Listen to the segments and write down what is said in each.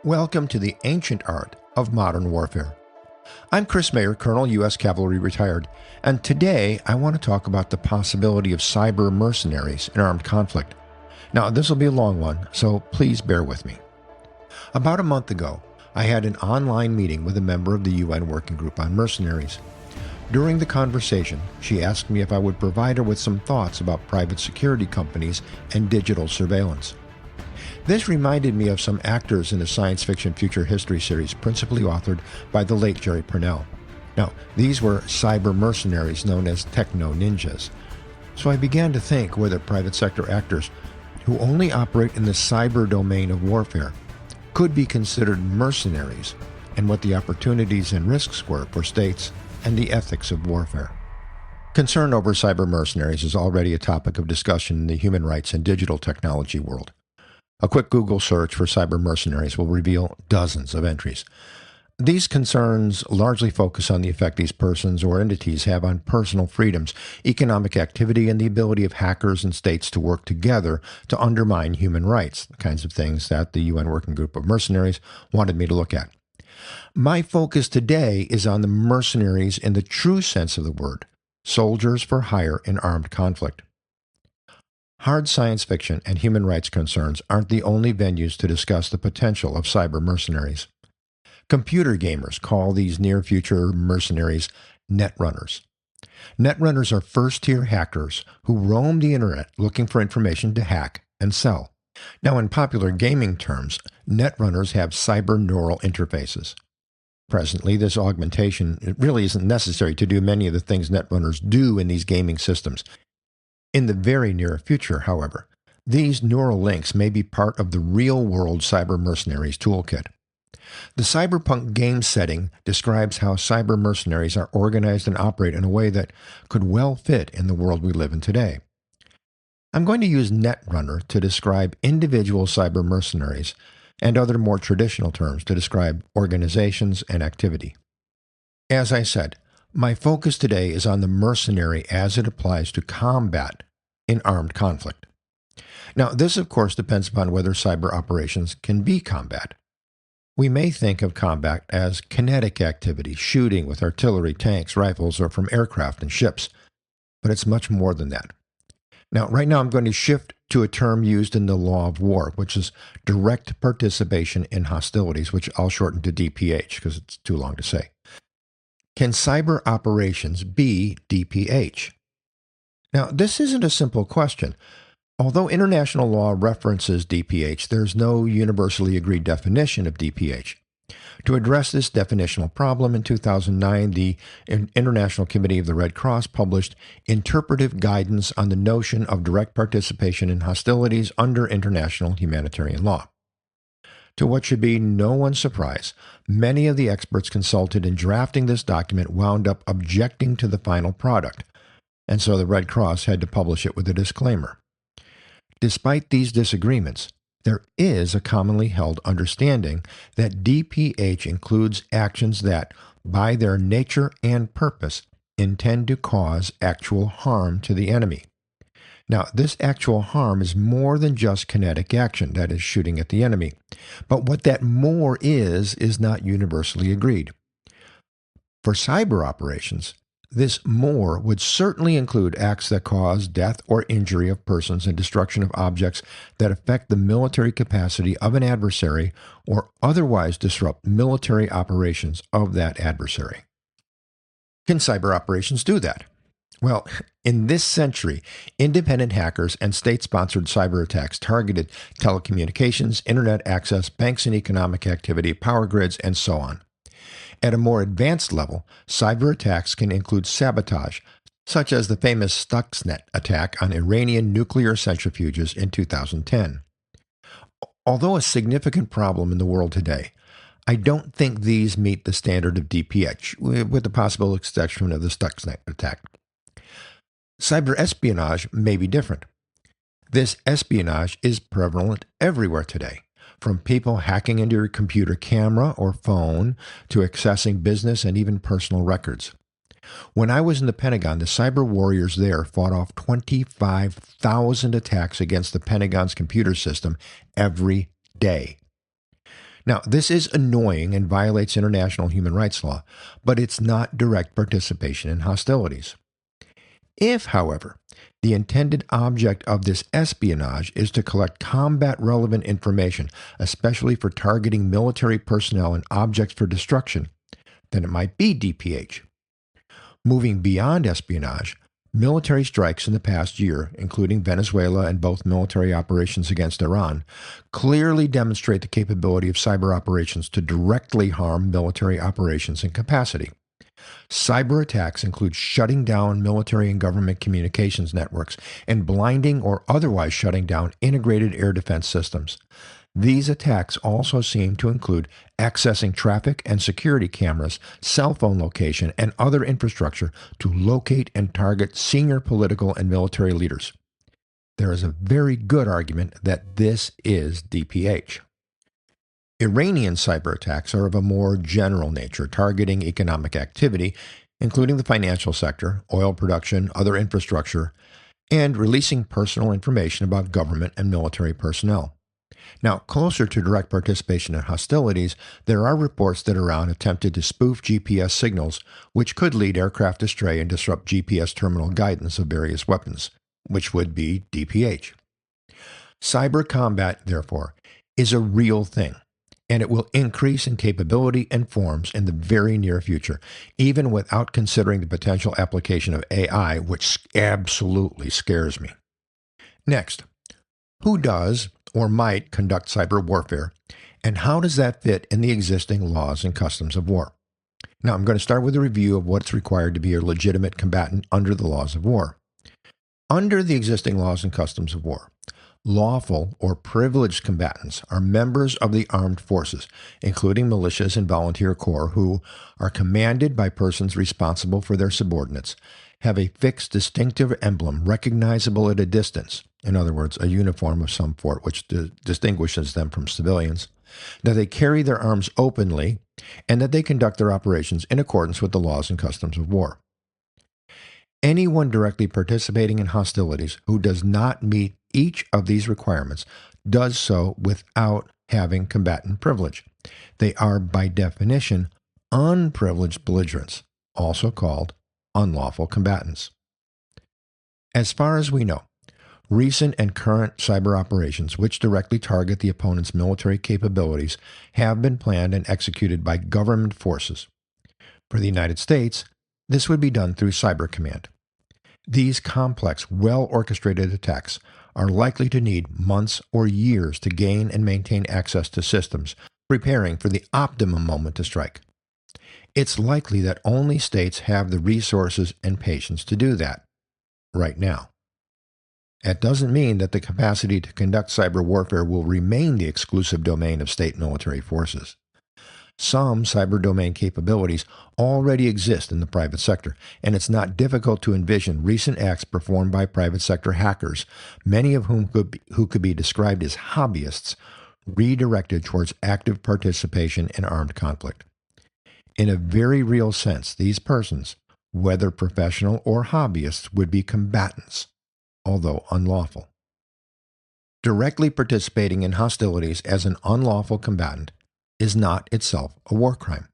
Welcome to the ancient art of modern warfare. I'm Chris Mayer, Colonel, U.S. Cavalry retired, and today I want to talk about the possibility of cyber-mercenaries in armed conflict. Now, this will be a long one, so please bear with me. About a month ago, I had an online meeting with a member of the UN Working Group on Mercenaries. During the conversation, she asked me if I would provide her with some thoughts about private security companies and digital surveillance. This reminded me of some actors in the science fiction future history series principally authored by the late Jerry Pournelle. Now, these were cyber-mercenaries known as techno-ninjas. So I began to think whether private sector actors who only operate in the cyber domain of warfare could be considered mercenaries, and what the opportunities and risks were for states and the ethics of warfare. Concern over cyber-mercenaries is already a topic of discussion in the human rights and digital technology world. A quick Google search for cyber-mercenaries will reveal dozens of entries. These concerns largely focus on the effect these persons or entities have on personal freedoms, economic activity, and the ability of hackers and states to work together to undermine human rights, the kinds of things that the UN Working Group of Mercenaries wanted me to look at. My focus today is on the mercenaries in the true sense of the word, soldiers for hire in armed conflict. Hard science fiction and human rights concerns aren't the only venues to discuss the potential of cyber-mercenaries. Computer gamers call these near-future mercenaries netrunners. Netrunners are first-tier hackers who roam the internet looking for information to hack and sell. Now, in popular gaming terms, netrunners have cyber-neural interfaces. Presently, this augmentation really isn't necessary to do many of the things netrunners do in these gaming systems. In the very near future, however, these neural links may be part of the real-world cyber-mercenaries toolkit. The cyberpunk game setting describes how cyber-mercenaries are organized and operate in a way that could well fit in the world we live in today. I'm going to use netrunner to describe individual cyber-mercenaries and other more traditional terms to describe organizations and activity. As I said, my focus today is on the mercenary as it applies to combat in armed conflict. Now, this of course depends upon whether cyber operations can be combat. We may think of combat as kinetic activity, shooting with artillery, tanks, rifles, or from aircraft and ships, but it's much more than that. Now, right now I'm going to shift to a term used in the law of war, which is direct participation in hostilities, which I'll shorten to DPH because it's too long to say. Can cyber operations be DPH? Now, this isn't a simple question. Although international law references DPH, there's no universally agreed definition of DPH. To address this definitional problem, in 2009, the International Committee of the Red Cross published interpretive guidance on the notion of direct participation in hostilities under international humanitarian law. To what should be no one's surprise, many of the experts consulted in drafting this document wound up objecting to the final product, and so the Red Cross had to publish it with a disclaimer. Despite these disagreements, there is a commonly held understanding that DPH includes actions that, by their nature and purpose, intend to cause actual harm to the enemy. Now, this actual harm is more than just kinetic action, that is, shooting at the enemy. But what that more is not universally agreed. For cyber operations, this more would certainly include acts that cause death or injury of persons and destruction of objects that affect the military capacity of an adversary or otherwise disrupt military operations of that adversary. Can cyber operations do that? Well, in this century, independent hackers and state-sponsored cyber attacks targeted telecommunications, internet access, banks and economic activity, power grids, and so on. At a more advanced level, cyber attacks can include sabotage, such as the famous Stuxnet attack on Iranian nuclear centrifuges in 2010. Although a significant problem in the world today, I don't think these meet the standard of DPH, with the possible exception of the Stuxnet attack. Cyber espionage may be different. This espionage is prevalent everywhere today, from people hacking into your computer camera or phone to accessing business and even personal records. When I was in the Pentagon, the cyber warriors there fought off 25,000 attacks against the Pentagon's computer system every day. Now, this is annoying and violates international human rights law, but it's not direct participation in hostilities. If, however, the intended object of this espionage is to collect combat relevant information, especially for targeting military personnel and objects for destruction, then it might be DPH. Moving beyond espionage, military strikes in the past year, including Venezuela and both military operations against Iran, clearly demonstrate the capability of cyber operations to directly harm military operations and capacity. Cyber attacks include shutting down military and government communications networks and blinding or otherwise shutting down integrated air defense systems. These attacks also seem to include accessing traffic and security cameras, cell phone location, and other infrastructure to locate and target senior political and military leaders. There is a very good argument that this is DPH. Iranian cyber attacks are of a more general nature, targeting economic activity, including the financial sector, oil production, other infrastructure, and releasing personal information about government and military personnel. Now, closer to direct participation in hostilities, there are reports that Iran attempted to spoof GPS signals, which could lead aircraft astray and disrupt GPS terminal guidance of various weapons, which would be DPH. Cyber combat, therefore, is a real thing, and it will increase in capability and forms in the very near future, even without considering the potential application of AI, which absolutely scares me. Next, who does or might conduct cyber warfare, and how does that fit in the existing laws and customs of war? Now, I'm going to start with a review of what's required to be a legitimate combatant under the laws of war. Under the existing laws and customs of war, lawful or privileged combatants are members of the armed forces, including militias and volunteer corps, who are commanded by persons responsible for their subordinates, have a fixed distinctive emblem recognizable at a distance, in other words, a uniform of some sort which distinguishes them from civilians, that they carry their arms openly, and that they conduct their operations in accordance with the laws and customs of war. Anyone directly participating in hostilities who does not meet each of these requirements does so without having combatant privilege. They are, by definition, unprivileged belligerents, also called unlawful combatants. As far as we know, recent and current cyber operations which directly target the opponent's military capabilities have been planned and executed by government forces. For the United States, this would be done through Cyber Command. These complex, well-orchestrated attacks are likely to need months or years to gain and maintain access to systems, preparing for the optimum moment to strike. It's likely that only states have the resources and patience to do that right now. That doesn't mean that the capacity to conduct cyber warfare will remain the exclusive domain of state military forces. Some cyber domain capabilities already exist in the private sector, and it's not difficult to envision recent acts performed by private sector hackers, many of whom could be described as hobbyists, redirected towards active participation in armed conflict. In a very real sense, these persons, whether professional or hobbyists, would be combatants, although unlawful. Directly participating in hostilities as an unlawful combatant is not itself a war crime.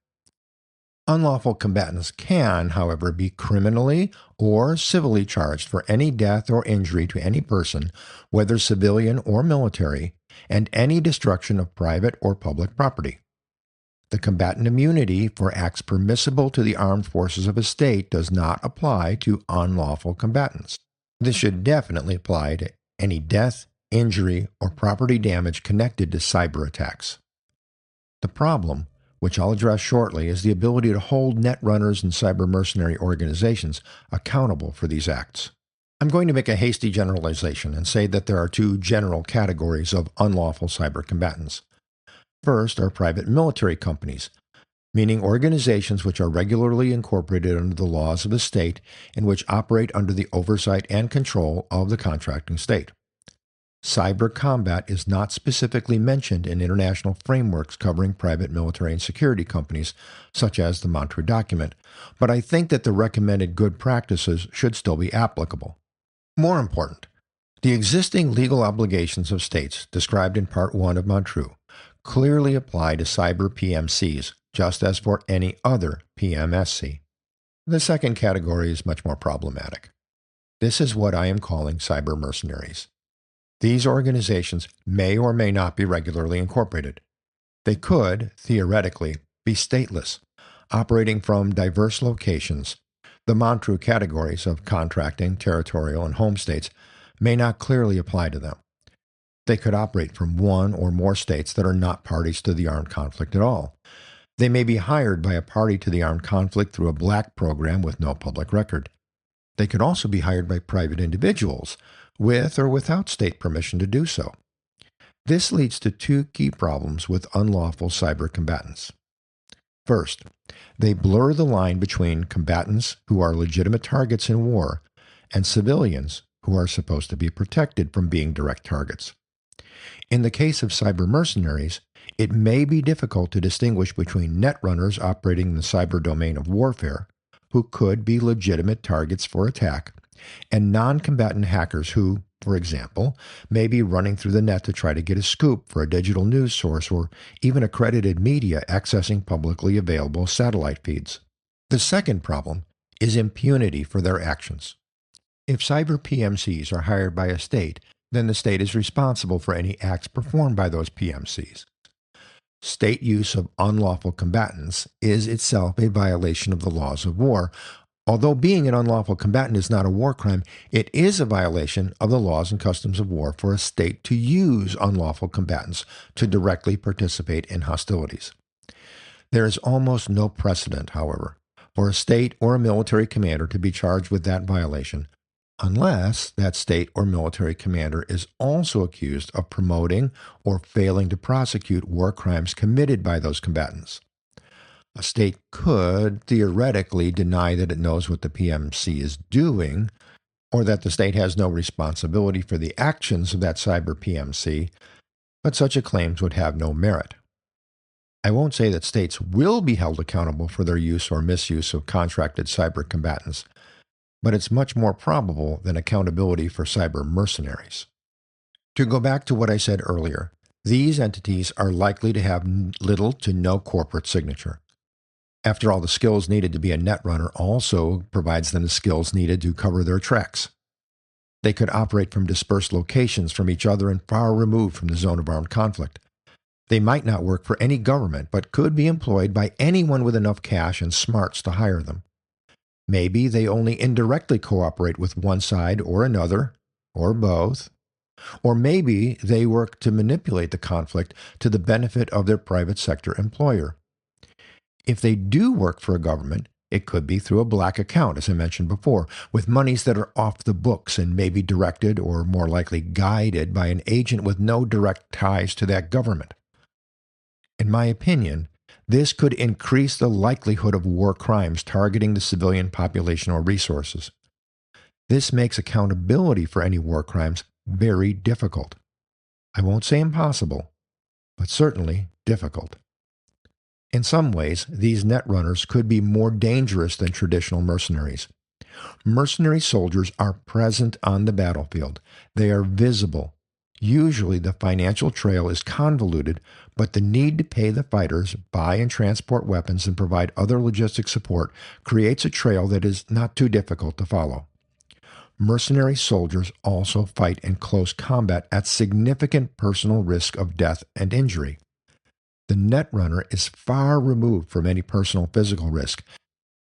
Unlawful combatants can, however, be criminally or civilly charged for any death or injury to any person, whether civilian or military, and any destruction of private or public property. The combatant immunity for acts permissible to the armed forces of a state does not apply to unlawful combatants. This should definitely apply to any death, injury, or property damage connected to cyber attacks. The problem, which I'll address shortly, is the ability to hold netrunners and cyber-mercenary organizations accountable for these acts. I'm going to make a hasty generalization and say that there are two general categories of unlawful cyber combatants. First are private military companies, meaning organizations which are regularly incorporated under the laws of the state and which operate under the oversight and control of the contracting state. Cyber combat is not specifically mentioned in international frameworks covering private military and security companies, such as the Montreux Document, but I think that the recommended good practices should still be applicable. More important, the existing legal obligations of states described in Part 1 of Montreux clearly apply to cyber PMCs, just as for any other PMSC. The second category is much more problematic. This is what I am calling cyber-mercenaries. These organizations may or may not be regularly incorporated. They could, theoretically, be stateless, operating from diverse locations. The Montreux categories of contracting, territorial, and home states may not clearly apply to them. They could operate from one or more states that are not parties to the armed conflict at all. They may be hired by a party to the armed conflict through a black program with no public record. They could also be hired by private individuals, with or without state permission to do so. This leads to two key problems with unlawful cyber combatants. First, they blur the line between combatants who are legitimate targets in war and civilians who are supposed to be protected from being direct targets. In the case of cyber-mercenaries, it may be difficult to distinguish between netrunners operating in the cyber domain of warfare, who could be legitimate targets for attack, and non-combatant hackers who, for example, may be running through the net to try to get a scoop for a digital news source or even accredited media accessing publicly available satellite feeds. The second problem is impunity for their actions. If cyber PMCs are hired by a state, then the state is responsible for any acts performed by those PMCs. State use of unlawful combatants is itself a violation of the laws of war. Although being an unlawful combatant is not a war crime, it is a violation of the laws and customs of war for a state to use unlawful combatants to directly participate in hostilities. There is almost no precedent, however, for a state or a military commander to be charged with that violation, unless that state or military commander is also accused of promoting or failing to prosecute war crimes committed by those combatants. A state could theoretically deny that it knows what the PMC is doing, or that the state has no responsibility for the actions of that cyber PMC, but such claims would have no merit. I won't say that states will be held accountable for their use or misuse of contracted cyber combatants, but it's much more probable than accountability for cyber mercenaries. To go back to what I said earlier, these entities are likely to have little to no corporate signature. After all, the skills needed to be a netrunner also provides them the skills needed to cover their tracks. They could operate from dispersed locations from each other and far removed from the zone of armed conflict. They might not work for any government, but could be employed by anyone with enough cash and smarts to hire them. Maybe they only indirectly cooperate with one side or another, or both. Or maybe they work to manipulate the conflict to the benefit of their private sector employer. If they do work for a government, it could be through a black account, as I mentioned before, with monies that are off the books and may be directed or more likely guided by an agent with no direct ties to that government. In my opinion, this could increase the likelihood of war crimes targeting the civilian population or resources. This makes accountability for any war crimes very difficult. I won't say impossible, but certainly difficult. In some ways, these netrunners could be more dangerous than traditional mercenaries. Mercenary soldiers are present on the battlefield. They are visible. Usually the financial trail is convoluted, but the need to pay the fighters, buy and transport weapons, and provide other logistic support creates a trail that is not too difficult to follow. Mercenary soldiers also fight in close combat at significant personal risk of death and injury. The netrunner is far removed from any personal physical risk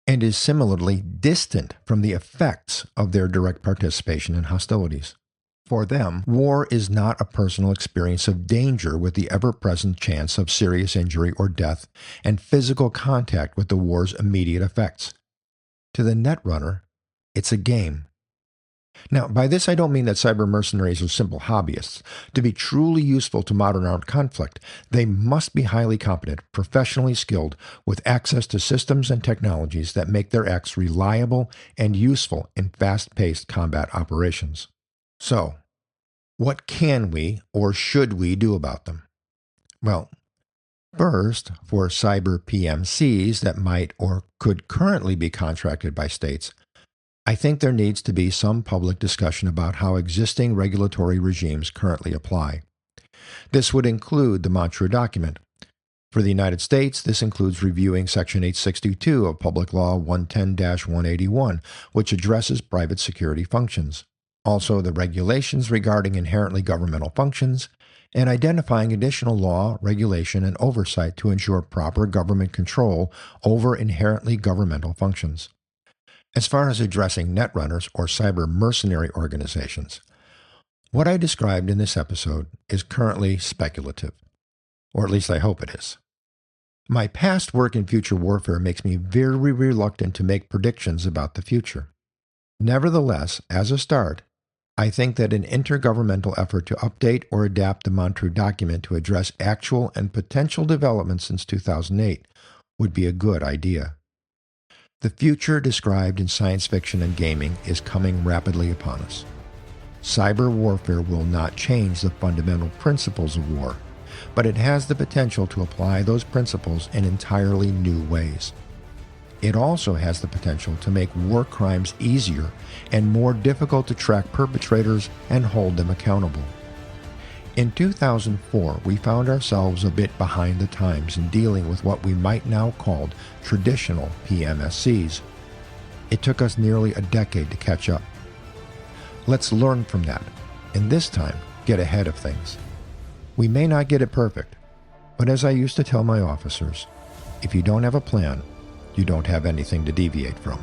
and is similarly distant from the effects of their direct participation in hostilities. For them, war is not a personal experience of danger with the ever-present chance of serious injury or death and physical contact with the war's immediate effects. To the netrunner, it's a game. Now, by this I don't mean that cyber mercenaries are simple hobbyists. To be truly useful to modern armed conflict, they must be highly competent, professionally skilled, with access to systems and technologies that make their acts reliable and useful in fast-paced combat operations. So, what can we or should we do about them? Well, first, for cyber PMCs that might or could currently be contracted by states, I think there needs to be some public discussion about how existing regulatory regimes currently apply. This would include the Montreux Document. For the United States, this includes reviewing Section 862 of Public Law 110-181, which addresses private security functions. Also, the regulations regarding inherently governmental functions, and identifying additional law, regulation, and oversight to ensure proper government control over inherently governmental functions. As far as addressing netrunners or cyber-mercenary organizations, what I described in this episode is currently speculative, or at least I hope it is. My past work in future warfare makes me very reluctant to make predictions about the future. Nevertheless, as a start, I think that an intergovernmental effort to update or adapt the Montreux Document to address actual and potential developments since 2008 would be a good idea. The future described in science fiction and gaming is coming rapidly upon us. Cyber warfare will not change the fundamental principles of war, but it has the potential to apply those principles in entirely new ways. It also has the potential to make war crimes easier and more difficult to track perpetrators and hold them accountable. In 2004, we found ourselves a bit behind the times in dealing with what we might now call traditional PMSCs. It took us nearly a decade to catch up. Let's learn from that, and this time, get ahead of things. We may not get it perfect, but as I used to tell my officers, if you don't have a plan, you don't have anything to deviate from.